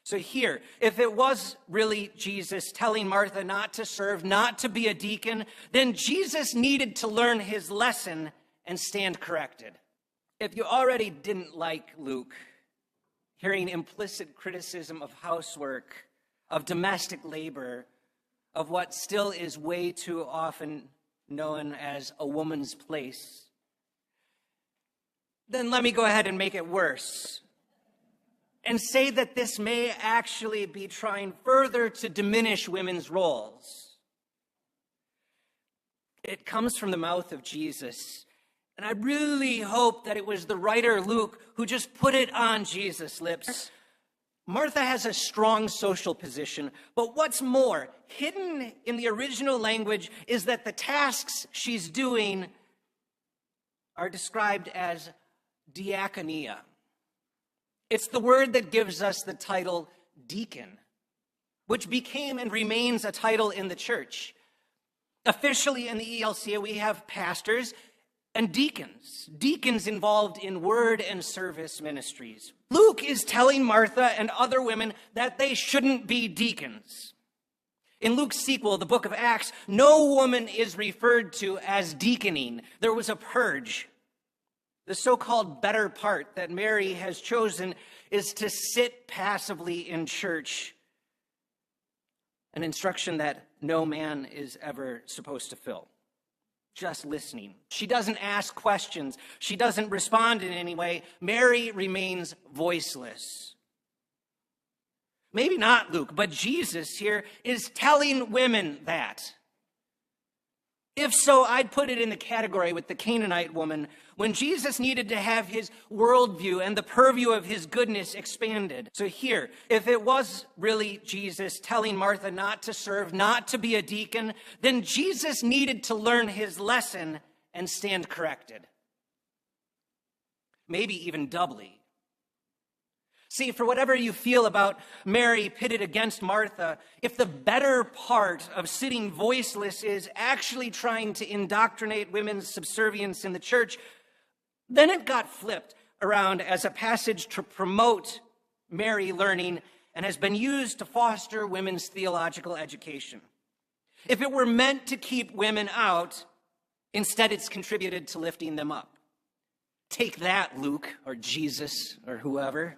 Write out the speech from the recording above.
So here, if it was really Jesus telling Martha not to serve, not to be a deacon, then Jesus needed to learn his lesson and stand corrected. If you already didn't like Luke, hearing implicit criticism of housework, of domestic labor, of what still is way too often known as a woman's place, then let me go ahead and make it worse and say that this may actually be trying further to diminish women's roles. It comes from the mouth of Jesus, and I really hope that it was the writer Luke who just put it on Jesus' lips. Martha has a strong social position, but what's more, hidden in the original language is that the tasks she's doing are described as diakonia. It's the word that gives us the title deacon, which became and remains a title in the church. Officially in the ELCA, we have pastors and deacons involved in word and service ministries. Luke is telling Martha and other women that they shouldn't be deacons. In Luke's sequel, the book of Acts, no woman is referred to as deaconing. There was a purge. The so-called better part that Mary has chosen is to sit passively in church, an instruction that no man is ever supposed to fill. Just listening. She doesn't ask questions. She doesn't respond in any way. Mary remains voiceless. Maybe not Luke, but Jesus here is telling women that. If so, I'd put it in the category with the Canaanite woman when Jesus needed to have his worldview and the purview of his goodness expanded. So here, if it was really Jesus telling Martha not to serve, not to be a deacon, then Jesus needed to learn his lesson and stand corrected. Maybe even doubly. See, for whatever you feel about Mary pitted against Martha, if the better part of sitting voiceless is actually trying to indoctrinate women's subservience in the church, then it got flipped around as a passage to promote Mary learning and has been used to foster women's theological education. If it were meant to keep women out, instead it's contributed to lifting them up. Take that, Luke, or Jesus, or whoever.